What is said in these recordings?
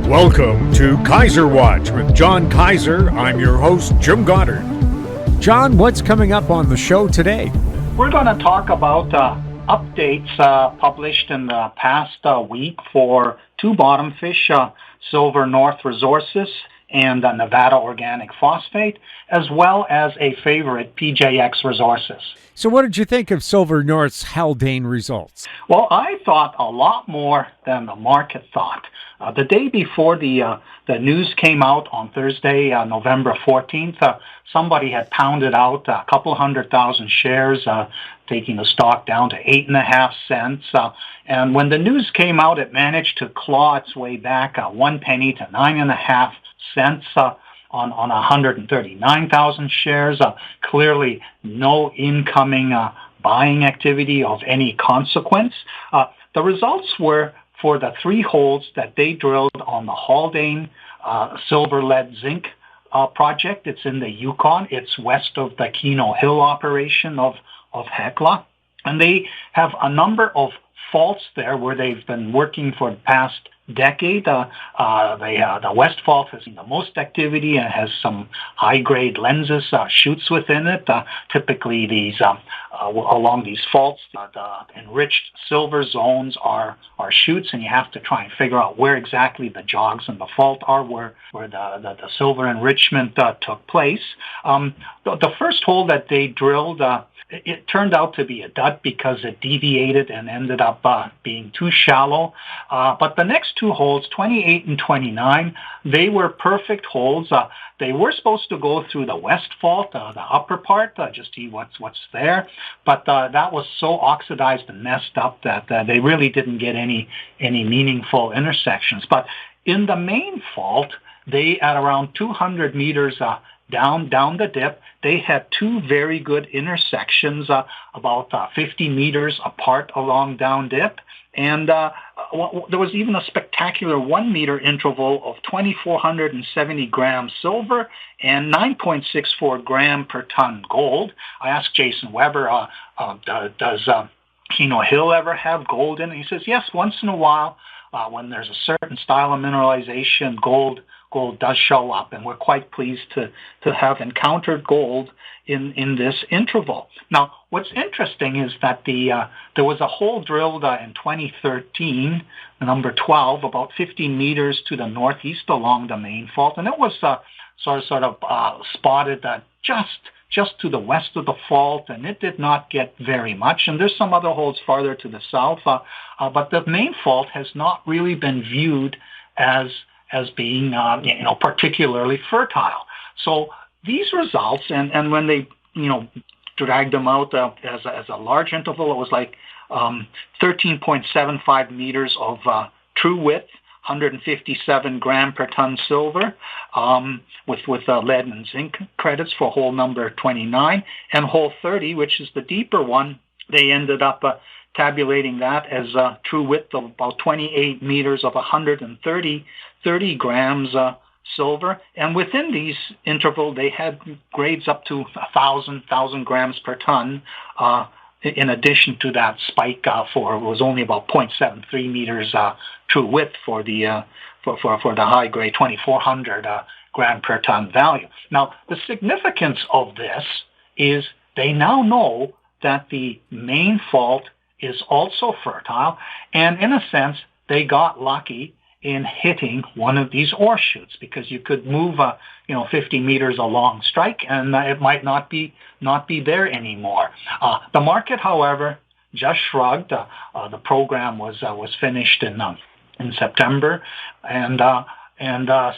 Welcome to Kaiser Watch with John Kaiser. I'm your host, Jim Goddard. John, what's coming up on the show today? We're going to talk about updates published in the past week for two bottom fish, Silver North Resources and Nevada Organic Phosphate, as well as a favorite, PJX Resources. So what did you think of Silver North's Haldane results? Well, I thought a lot more than the market thought. The day before the news came out on Thursday, November 14th, somebody had pounded out a couple 100,000 shares, taking the stock down to 8.5 cents. And when the news came out, it managed to claw its way back 1 penny to 9.5 cents on 139,000 shares. Clearly, no incoming buying activity of any consequence. The results were for the 3 holes that they drilled on the Haldane silver lead zinc project. It's in the Yukon. It's west of the Keno Hill operation of Hecla. And they have a number of faults there where they've been working for the past decade. The west fault has seen the most activity and has some high-grade lenses, chutes within it. Typically, these along these faults, the enriched silver zones are chutes, and you have to try and figure out where exactly the jogs in the fault are, where the silver enrichment took place. The first hole that they drilled, it turned out to be a dud because it deviated and ended up being too shallow. But the next 2 holes, 28 and 29, they were perfect holes. They were supposed to go through the west fault, the upper part, just see what's there. But that was so oxidized and messed up that they really didn't get any meaningful intersections. But in the main fault, they, at around 200 meters down the dip, they had 2 very good intersections about 50 meters apart along down dip. And there was even a spectacular 1 meter interval of 2,470 grams silver and 9.64 gram per ton gold. I asked Jason Weber, does Keno Hill ever have gold in it? He says, yes, once in a while, when there's a certain style of mineralization, gold does show up, and we're quite pleased to have encountered gold in this interval. Now, what's interesting is that there was a hole drilled in 2013, number 12, about 15 meters to the northeast along the main fault, and it was sort of spotted just to the west of the fault, and it did not get very much. And there's some other holes farther to the south, but the main fault has not really been viewed as being particularly fertile. So these results, and when they dragged them out as a large interval, it was like 13.75 meters of true width, 157 gram per ton silver, with lead and zinc credits for hole number 29, and hole 30, which is the deeper one. They ended up tabulating that as a true width of about 28 meters of 130 grams silver. And within these interval, they had grades up to 1,000 grams per ton, in addition to that spike it was only about 0.73 meters true width for the high grade 2,400 gram per ton value. Now, the significance of this is they now know that the main fault is also fertile, and in a sense, they got lucky in hitting one of these ore chutes, because you could move 50 meters along strike, and it might not be there anymore. The market, however, just shrugged. The program was finished in September, and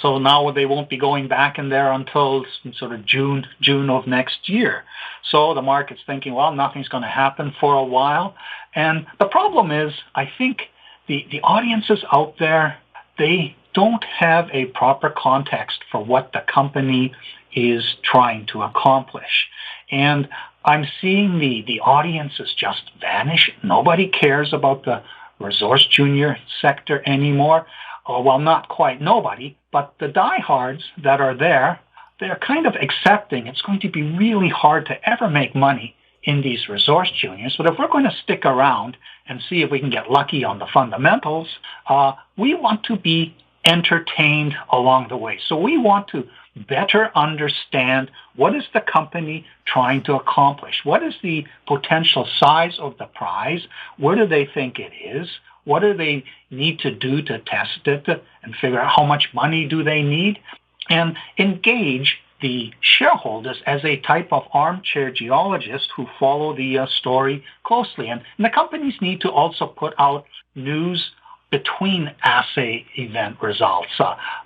so now they won't be going back in there until sort of June of next year. So the market's thinking, well, nothing's going to happen for a while. And the problem is, I think the audiences out there, they don't have a proper context for what the company is trying to accomplish. And I'm seeing the audiences just vanish. Nobody cares about the resource junior sector anymore. Well, not quite nobody, but the diehards that are there, they're kind of accepting it's going to be really hard to ever make money in these resource juniors. But if we're going to stick around and see if we can get lucky on the fundamentals, we want to be entertained along the way. So we want to better understand what is the company trying to accomplish? What is the potential size of the prize? Where do they think it is? What do they need to do to test it and figure out how much money do they need? And engage the shareholders as a type of armchair geologist who follow the story closely. And the companies need to also put out news between assay event results.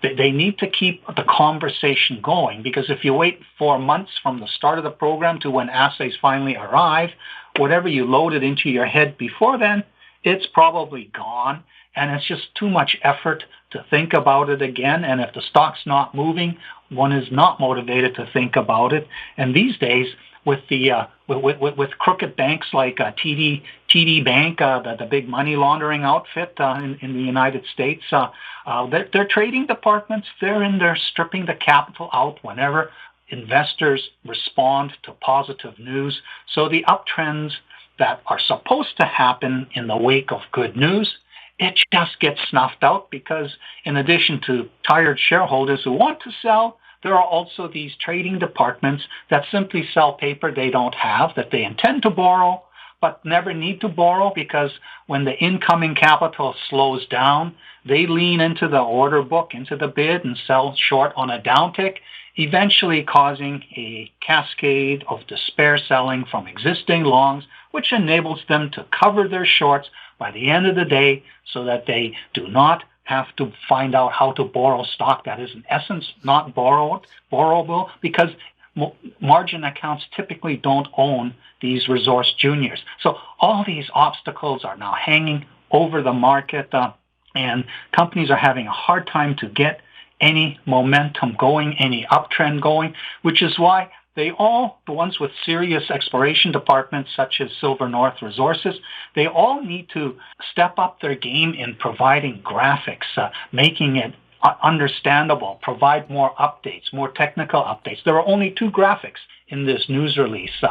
They need to keep the conversation going, because if you wait 4 months from the start of the program to when assays finally arrive, whatever you loaded into your head before then, it's probably gone, and it's just too much effort to think about it again. And if the stock's not moving, one is not motivated to think about it. And these days, with the with crooked banks like TD Bank, the big money laundering outfit in the United States, their trading departments, they're in there stripping the capital out whenever investors respond to positive news. So the uptrends that are supposed to happen in the wake of good news, it just gets snuffed out, because in addition to tired shareholders who want to sell, there are also these trading departments that simply sell paper they don't have, that they intend to borrow, but never need to borrow, because when the incoming capital slows down, they lean into the order book, into the bid, and sell short on a downtick, eventually causing a cascade of despair selling from existing longs, which enables them to cover their shorts by the end of the day so that they do not have to find out how to borrow stock that is in essence not borrowable, because margin accounts typically don't own these resource juniors. So all these obstacles are now hanging over the market, and companies are having a hard time to get any momentum going, any uptrend going, which is why the ones with serious exploration departments such as Silver North Resources, they all need to step up their game in providing graphics, making it understandable, provide more updates, more technical updates. There are only 2 graphics in this news release.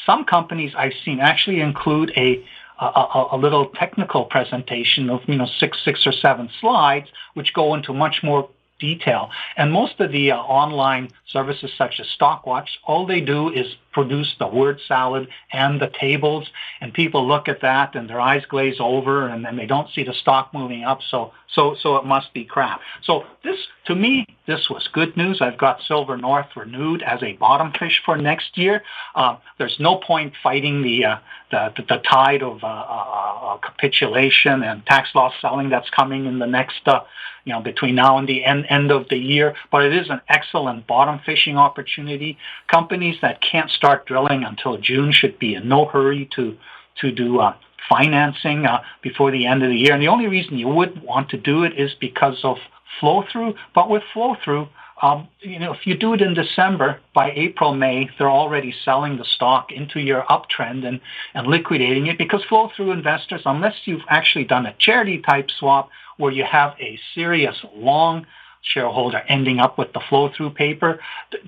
Some companies I've seen actually include a little technical presentation of 6 or 7 slides, which go into much more detail. And most of the online services such as Stockwatch, all they do is produce the word salad and the tables, and people look at that and their eyes glaze over, and then they don't see the stock moving up, so it must be crap. So this, to me, this was good news. I've got Silver North renewed as a bottom fish for next year. There's no point fighting the tide of capitulation and tax loss selling that's coming in the next between now and the end of the year, but it is an excellent bottom fishing opportunity. Companies that can't start drilling until June should be in no hurry to do financing before the end of the year. And the only reason you would want to do it is because of flow-through. But with flow-through, if you do it in December, by April, May, they're already selling the stock into your uptrend and liquidating it, because flow-through investors, unless you've actually done a charity-type swap where you have a serious long shareholder ending up with the flow-through paper,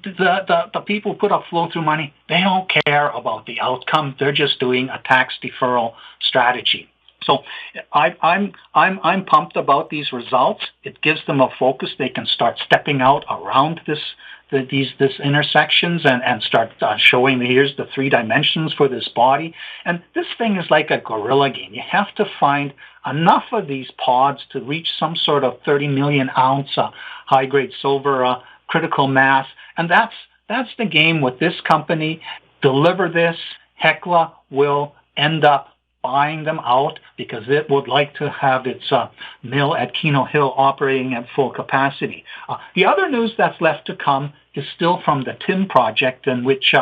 the people who put up flow-through money, they don't care about the outcome. They're just doing a tax deferral strategy. So I'm pumped about these results. It gives them a focus. They can start stepping out around these intersections and start showing here's the 3 dimensions for this body. And this thing is like a guerrilla game. You have to find enough of these pods to reach some sort of 30 million ounce high-grade silver critical mass. And that's the game with this company. Deliver this, Hecla will end up buying them out, because it would like to have its mill at Keno Hill operating at full capacity. The other news that's left to come is still from the TIM project, in which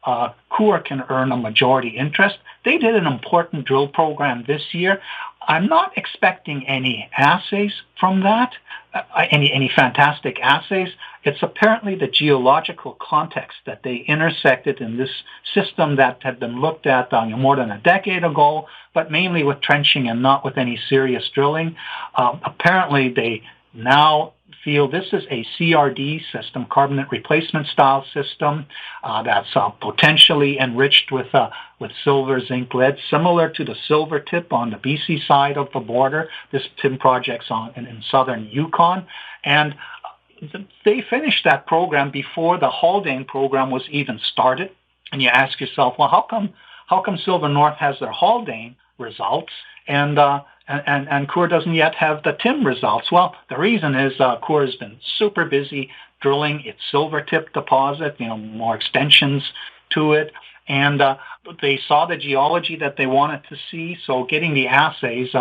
Coeur can earn a majority interest. They did an important drill program this year. I'm not expecting any assays from that, any fantastic assays. It's apparently the geological context that they intersected in this system that had been looked at more than a decade ago, but mainly with trenching and not with any serious drilling. Apparently they now field. This is a CRD system, carbonate replacement style system, that's potentially enriched with silver, zinc, lead, similar to the silver tip on the BC side of the border. This TIM project's in southern Yukon. And they finished that program before the Haldane program was even started. And you ask yourself, well, how come Silver North has their Haldane results and Coeur doesn't yet have the TIM results? Well, the reason is Coeur has been super busy drilling its silver tip deposit, more extensions to it. And they saw the geology that they wanted to see. So getting the assays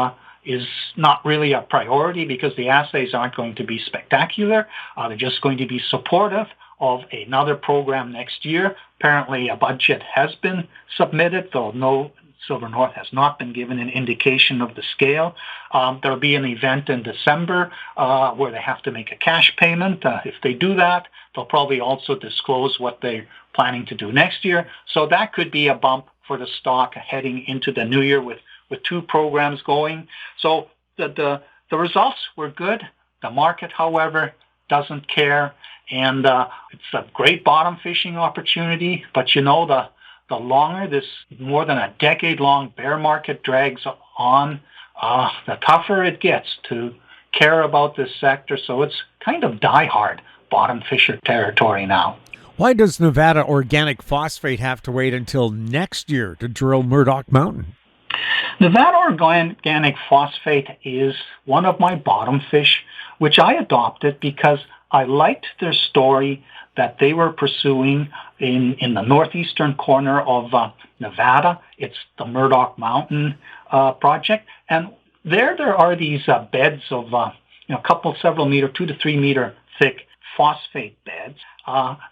is not really a priority because the assays aren't going to be spectacular. They're just going to be supportive of another program next year. Apparently a budget has been submitted, though no Silver North has not been given an indication of the scale. There will be an event in December where they have to make a cash payment. If they do that, they'll probably also disclose what they're planning to do next year. So that could be a bump for the stock heading into the new year with two programs going. So the results were good. The market, however, doesn't care. And it's a great bottom fishing opportunity. But the longer this more than a decade-long bear market drags on, the tougher it gets to care about this sector. So it's kind of die-hard bottom fisher territory now. Why does Nevada Organic Phosphate have to wait until next year to drill Murdock Mountain? Nevada Organic Phosphate is one of my bottom fish, which I adopted because I liked their story that they were pursuing in the northeastern corner of Nevada. It's the Murdock Mountain project. And there are these beds of several meter, 2 to 3 meter thick phosphate beds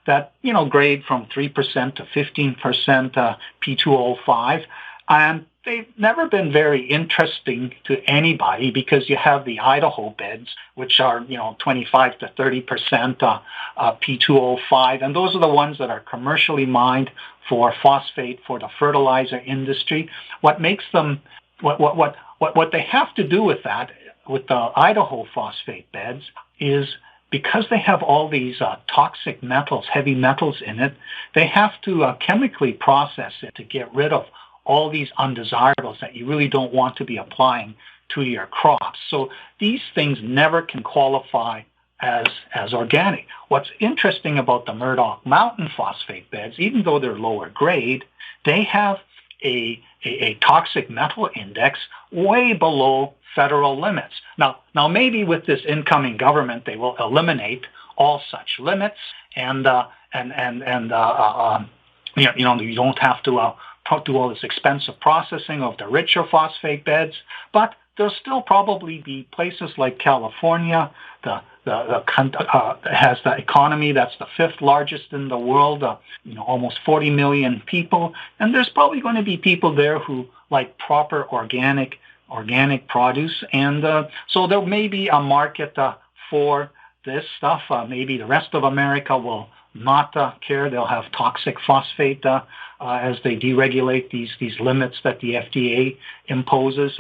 that, grade from 3% to 15% P2O5. And they've never been very interesting to anybody because you have the Idaho beds, which are, 25 to 30% P2O5. And those are the ones that are commercially mined for phosphate for the fertilizer industry. What makes them, what they have to do with that, with the Idaho phosphate beds, is because they have all these toxic metals, heavy metals in it, they have to chemically process it to get rid of all these undesirables that you really don't want to be applying to your crops. So these things never can qualify as organic. What's interesting about the Murdock Mountain phosphate beds, even though they're lower grade, they have a toxic metal index way below federal limits. Now maybe with this incoming government, they will eliminate all such limits, and you don't have to do all this expensive processing of the richer phosphate beds, but there'll still probably be places like California, has the economy that's the fifth largest in the world, almost 40 million people, and there's probably going to be people there who like proper organic produce, and so there may be a market for this stuff. Maybe the rest of America will not care. They'll have toxic phosphate as they deregulate these limits that the FDA imposes.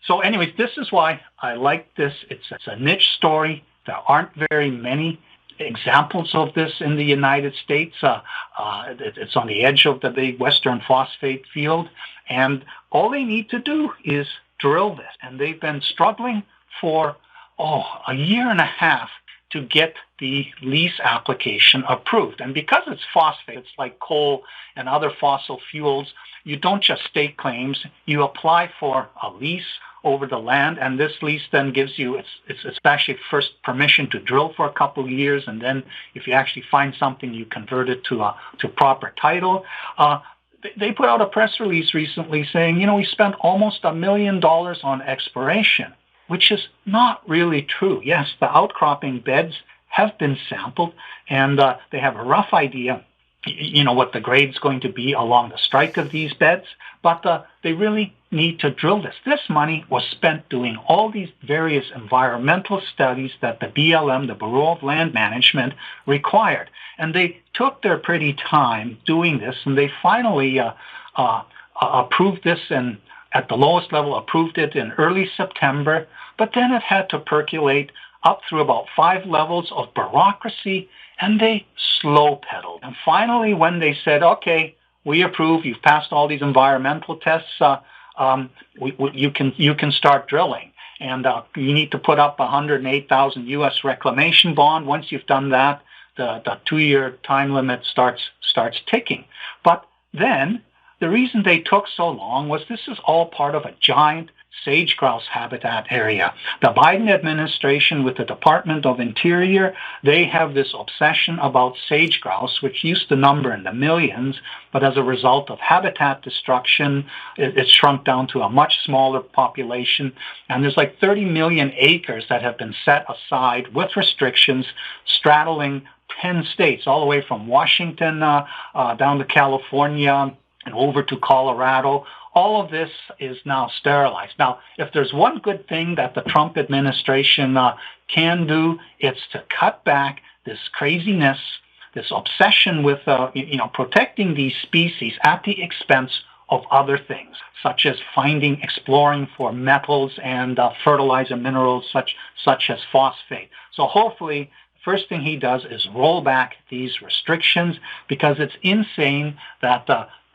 So anyways, this is why I like this. It's a niche story. There aren't very many examples of this in the United States. It's on the edge of the big Western phosphate field. And all they need to do is drill this. And they've been struggling for, a year and a half to get the lease application approved. And because it's phosphate, it's like coal and other fossil fuels, you don't just stake claims, you apply for a lease over the land, and this lease then gives you, it's actually first permission to drill for a couple of years, and then if you actually find something, you convert it to proper title. They put out a press release recently saying, we spent almost $1 million on exploration, which is not really true. Yes, the outcropping beds have been sampled, and they have a rough idea, what the grade's going to be along the strike of these beds, but they really need to drill this. This money was spent doing all these various environmental studies that the BLM, the Bureau of Land Management, required. And they took their pretty time doing this, and they finally approved this, and at the lowest level approved it in early September, but then it had to percolate up through about 5 levels of bureaucracy, and they slow pedaled. And finally, when they said, okay, we approve, you've passed all these environmental tests, you can start drilling. And you need to put up $108,000 U.S. reclamation bond. Once you've done that, the 2-year time limit starts ticking. But then the reason they took so long was this is all part of a giant sage-grouse habitat area. The Biden administration with the Department of Interior, they have this obsession about sage-grouse, which used to number in the millions, but as a result of habitat destruction, it's shrunk down to a much smaller population. And there's like 30 million acres that have been set aside with restrictions straddling 10 states, all the way from Washington down to California and over to Colorado. All of this is now sterilized. Now, if there's one good thing that the Trump administration can do, it's to cut back this craziness, this obsession with protecting these species at the expense of other things, such as exploring for metals and fertilizer minerals such as phosphate. So hopefully, first thing he does is roll back these restrictions, because it's insane that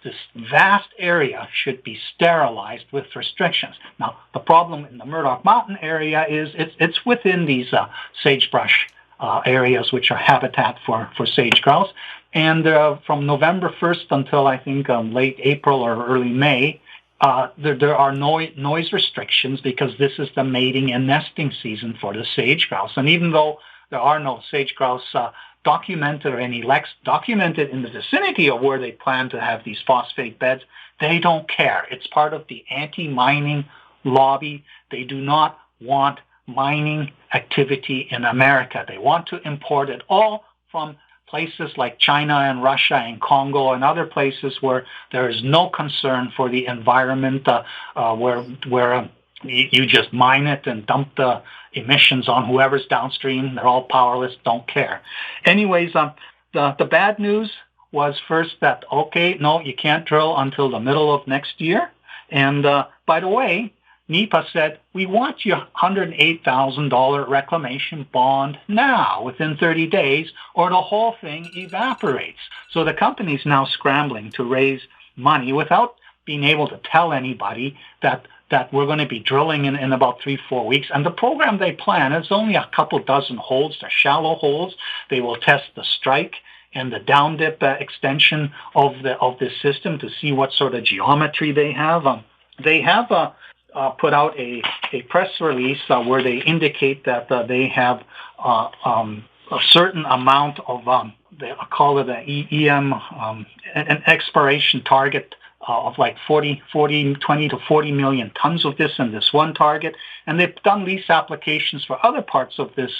this vast area should be sterilized with restrictions. Now, the problem in the Murdock Mountain area is it's within these sagebrush areas, which are habitat for sage grouse. And from November 1st until I think late April or early May, there are noise restrictions, because this is the mating and nesting season for the sage grouse. And even though there are no sage grouse documented or any leks documented in the vicinity of where they plan to have these phosphate beds, they don't care. It's part of the anti-mining lobby. They do not want mining activity in America. They want to import it all from places like China and Russia and Congo and other places where there is no concern for the environment, where you just mine it and dump the emissions on whoever's downstream. They're all powerless, don't care. Anyways, the bad news was first that, okay, no, you can't drill until the middle of next year. And by the way, NEPA said, we want your $108,000 reclamation bond now, within 30 days, or the whole thing evaporates. So the company's now scrambling to raise money without being able to tell anybody that we're going to be drilling in about 3-4 weeks. And the program they plan is only a couple dozen holes. They're shallow holes. They will test the strike and the down dip extension of this system to see what sort of geometry they have. They have put out a press release where they indicate that they have a certain amount of, they call it an an exploration target of like 20 to 40 million tons of this in this one target. And they've done lease applications for other parts of this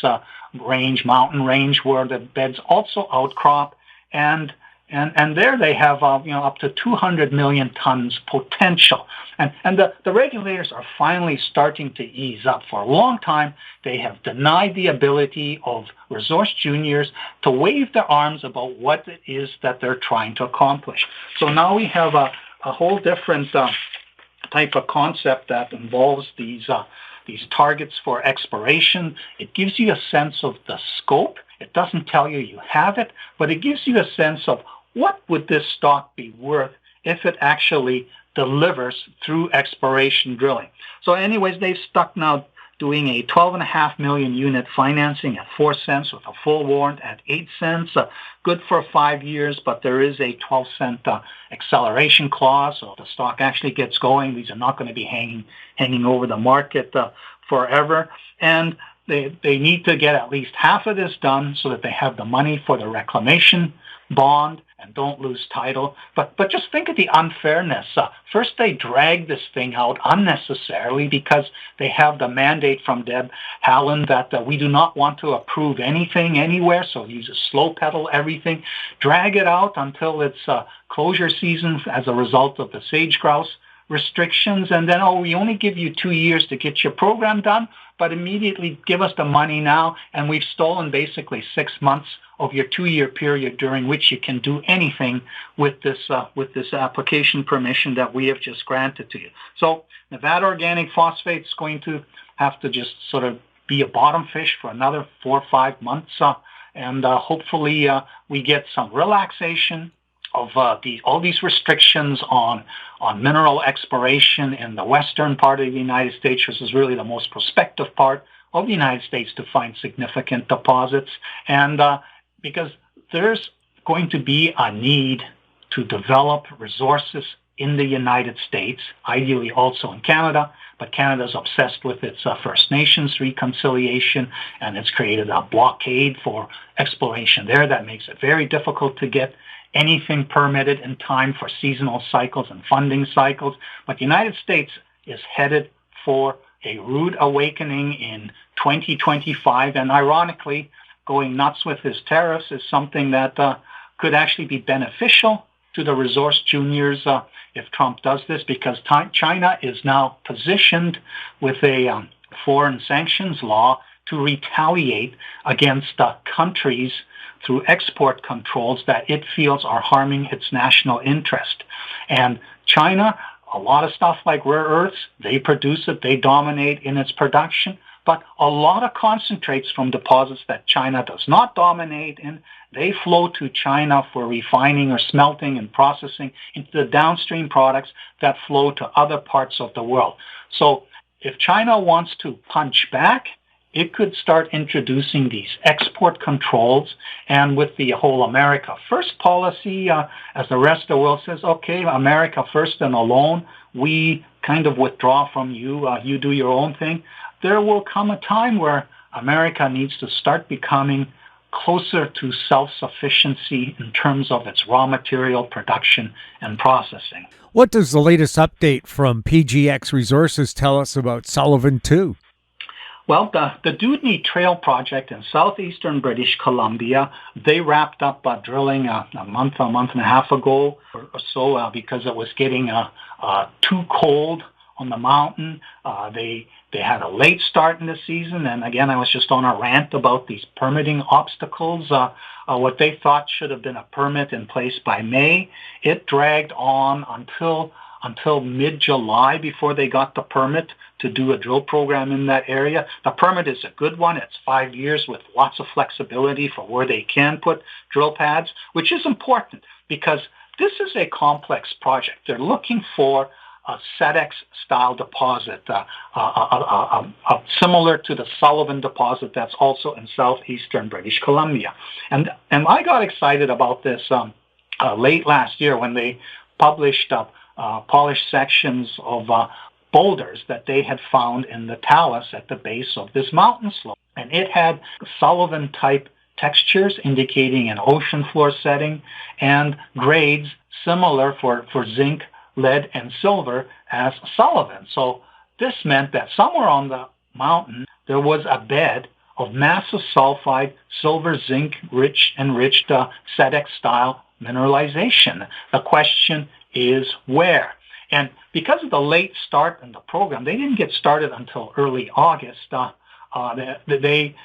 mountain range, where the beds also outcrop. And there they have up to 200 million tons potential. And the regulators are finally starting to ease up. For a long time, they have denied the ability of resource juniors to wave their arms about what it is that they're trying to accomplish. So now we have a whole different type of concept that involves these targets for exploration. It gives you a sense of the scope. It doesn't tell you have it, but it gives you a sense of what would this stock be worth if it actually delivers through exploration drilling. So anyways, they've stuck now doing a 12.5 million unit financing at 4 cents with a full warrant at 8 cents. Good for 5 years, but there is a 12-cent acceleration clause. So if the stock actually gets going, these are not going to be hanging over the market forever. And they need to get at least half of this done so that they have the money for the reclamation bond and don't lose title. But just think of the unfairness. First, they drag this thing out unnecessarily because they have the mandate from Deb Haaland that we do not want to approve anything anywhere, so you just slow pedal everything. Drag it out until it's closure season as a result of the sage grouse restrictions, and then, we only give you 2 years to get your program done, but immediately give us the money now, and we've stolen basically 6 months of your 2-year period during which you can do anything with this application permission that we have just granted to you. So Nevada Organic Phosphate is going to have to just sort of be a bottom fish for another 4 or 5 months, and hopefully we get some relaxation of all these restrictions on mineral exploration in the western part of the United States, which is really the most prospective part of the United States to find significant deposits, and because there's going to be a need to develop resources in the United States, ideally also in Canada, but Canada's obsessed with its First Nations reconciliation, and it's created a blockade for exploration there that makes it very difficult to get anything permitted in time for seasonal cycles and funding cycles. But the United States is headed for a rude awakening in 2025, and ironically, going nuts with his tariffs is something that could actually be beneficial to the resource juniors if Trump does this, because China is now positioned with a foreign sanctions law to retaliate against countries through export controls that it feels are harming its national interest. And China, a lot of stuff like rare earths, they produce it, they dominate in its production, but a lot of concentrates from deposits that China does not dominate in, they flow to China for refining or smelting and processing into the downstream products that flow to other parts of the world. So if China wants to punch back, it could start introducing these export controls, and with the whole America First policy, as the rest of the world says, okay, America first and alone, we kind of withdraw from you, you do your own thing. There will come a time where America needs to start becoming closer to self-sufficiency in terms of its raw material production and processing. What does the latest update from PJX Resources tell us about Sullivan 2? Well, the Dewdney Trail project in southeastern British Columbia, they wrapped up drilling a month and a half ago or so because it was getting too cold on the mountain. They had a late start in the season, and again, I was just on a rant about these permitting obstacles. What they thought should have been a permit in place by May, it dragged on until mid-July before they got the permit to do a drill program in that area. The permit is a good one. It's 5 years with lots of flexibility for where they can put drill pads, which is important because this is a complex project. They're looking for a SEDEX-style deposit, similar to the Sullivan deposit that's also in southeastern British Columbia. And I got excited about this late last year when they published polished sections of boulders that they had found in the talus at the base of this mountain slope. And it had Sullivan-type textures indicating an ocean floor setting and grades similar for zinc, lead, and silver as Sullivan. So this meant that somewhere on the mountain there was a bed of massive sulfide, silver, zinc, enriched SEDEX-style mineralization. The question is where? And because of the late start in the program, they didn't get started until early August. They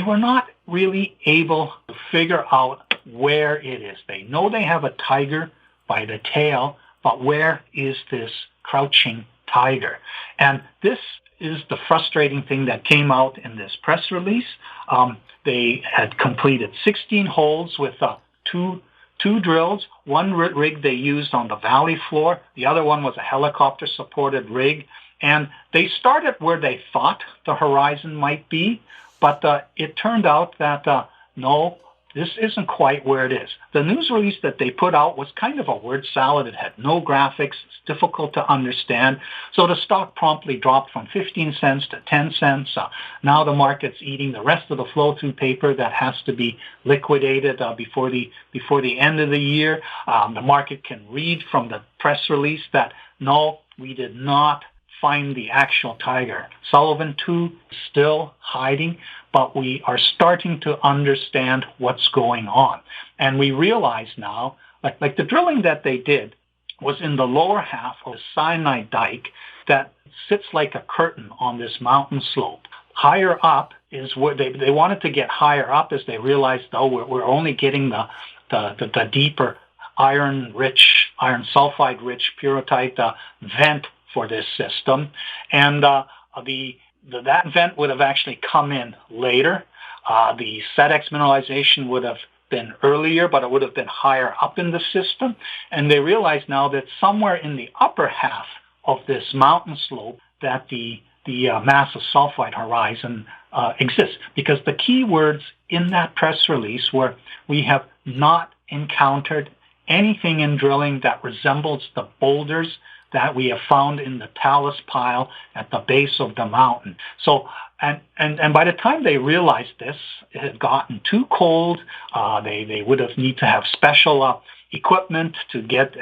were not really able to figure out where it is. They know they have a tiger by the tail, but where is this crouching tiger? And this is the frustrating thing that came out in this press release. They had completed 16 holes with two drills. One rig they used on the valley floor. The other one was a helicopter-supported rig. And they started where they thought the horizon might be, but it turned out that no, this isn't quite where it is. The news release that they put out was kind of a word salad. It had no graphics. It's difficult to understand. So the stock promptly dropped from 15 cents to 10 cents. Now the market's eating the rest of the flow-through paper that has to be liquidated before the end of the year. The market can read from the press release that, no, we did not find the actual tiger. Sullivan 2 is still hiding, but we are starting to understand what's going on. And we realize now, like the drilling that they did was in the lower half of the cyanide dike that sits like a curtain on this mountain slope. Higher up is where they wanted to get higher up as they realized, though, we're only getting the deeper iron sulfide-rich pyrrhotite vent for this system. And the that vent would have actually come in later. The SEDEX mineralization would have been earlier, but it would have been higher up in the system. And they realize now that somewhere in the upper half of this mountain slope that the massive sulfide horizon exists. Because the key words in that press release were, we have not encountered anything in drilling that resembles the boulders that we have found in the talus pile at the base of the mountain. So, and by the time they realized this, it had gotten too cold. They would have need to have special equipment to get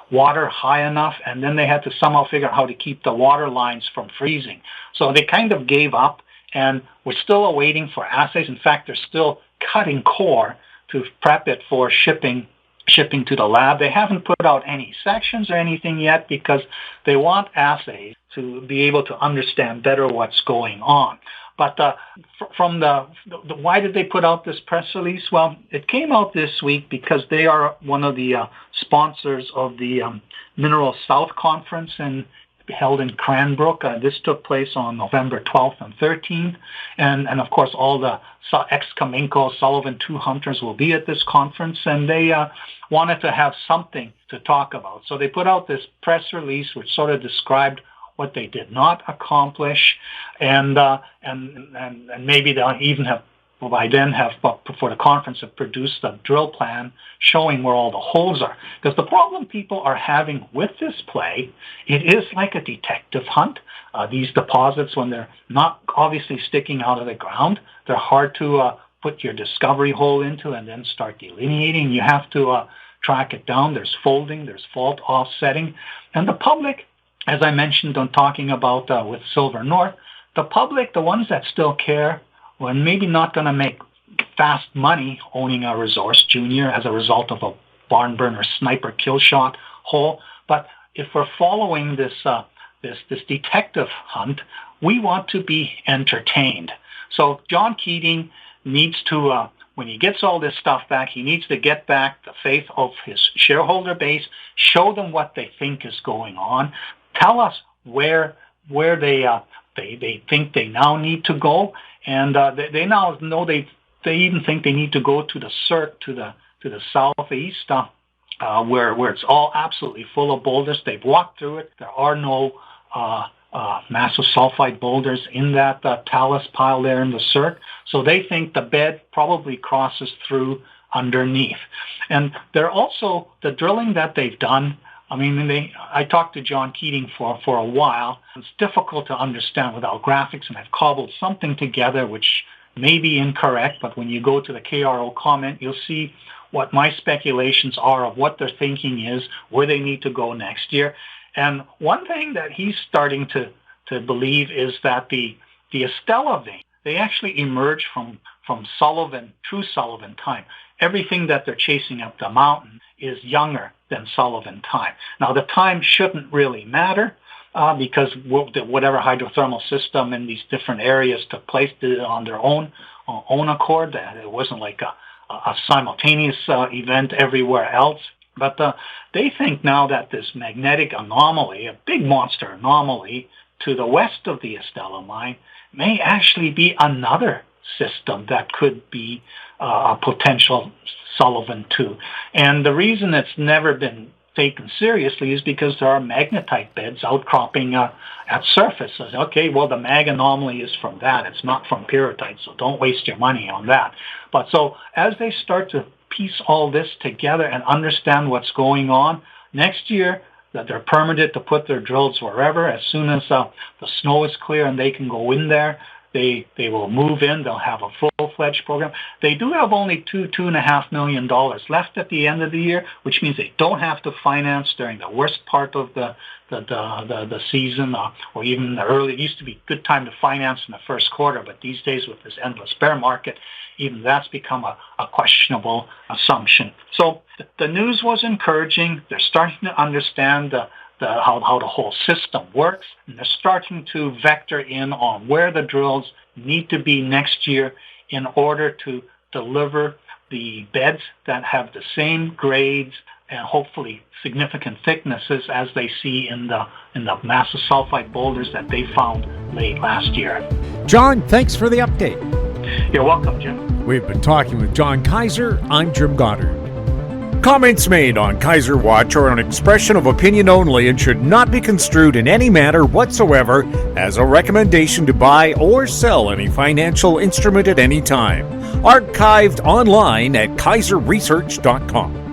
water high enough, and then they had to somehow figure out how to keep the water lines from freezing. So they kind of gave up, and we're still awaiting for assays. In fact, they're still cutting core to prep it for shipping to the lab. They haven't put out any sections or anything yet because they want assays to be able to understand better what's going on. But from the why did they put out this press release? Well, it came out this week because they are one of the sponsors of the Mineral South Conference held in Cranbrook. This took place on November 12th and 13th. And of course, all the ex-Caminco Sullivan 2 hunters will be at this conference, and they wanted to have something to talk about. So they put out this press release which sort of described what they did not accomplish, and maybe they'll even have, by then have, before the conference, have produced a drill plan showing where all the holes are. Because the problem people are having with this play, it is like a detective hunt. These deposits, when they're not obviously sticking out of the ground, they're hard to put your discovery hole into and then start delineating. You have to track it down. There's folding, there's fault offsetting. And the public, as I mentioned on talking about with Silver North, the public, the ones that still care, we're maybe not going to make fast money owning a resource junior as a result of a barn burner sniper kill shot hole. But if we're following this detective hunt, we want to be entertained. So John Keating needs to, when he gets all this stuff back, he needs to get back the faith of his shareholder base, show them what they think is going on, tell us where they think they now need to go. And they now know they even think they need to go to the cirque to the southeast, where it's all absolutely full of boulders. They've walked through it. There are no massive sulfide boulders in that talus pile there in the cirque. So they think the bed probably crosses through underneath. And they're also, the drilling that they've done, I mean, I talked to John Keating for a while. It's difficult to understand without graphics, and I've cobbled something together which may be incorrect, but when you go to the KRO comment, you'll see what my speculations are of what their thinking is, where they need to go next year. And one thing that he's starting to believe is that the Estella vein, they actually emerge from Sullivan, true Sullivan time. Everything that they're chasing up the mountain is younger than Sullivan time. Now, the time shouldn't really matter because whatever hydrothermal system in these different areas took place did it on their own accord. It wasn't like a simultaneous event everywhere else. But they think now that this magnetic anomaly, a big monster anomaly to the west of the Estella mine, may actually be another system that could be a potential Sullivan 2. And the reason it's never been taken seriously is because there are magnetite beds outcropping at surface. So, okay, well, the mag anomaly is from that. It's not from pyrrhotite, so don't waste your money on that. But so as they start to piece all this together and understand what's going on, next year that they're permitted to put their drills wherever, as soon as the snow is clear and they can go in there, they will move in. They'll have a full-fledged program. They do have only $2.5 million left at the end of the year, which means they don't have to finance during the worst part of the season or even the early. It used to be a good time to finance in the first quarter, but these days with this endless bear market, even that's become a questionable assumption. So the news was encouraging. They're starting to understand how the whole system works, and they're starting to vector in on where the drills need to be next year in order to deliver the beds that have the same grades, and hopefully significant thicknesses as they see in the massive sulfide boulders that they found late last year. John, thanks for the update. You're welcome, Jim. We've been talking with John Kaiser. I'm Jim Goddard. Comments made on Kaiser Watch are an expression of opinion only and should not be construed in any manner whatsoever as a recommendation to buy or sell any financial instrument at any time. Archived online at kaiserresearch.com.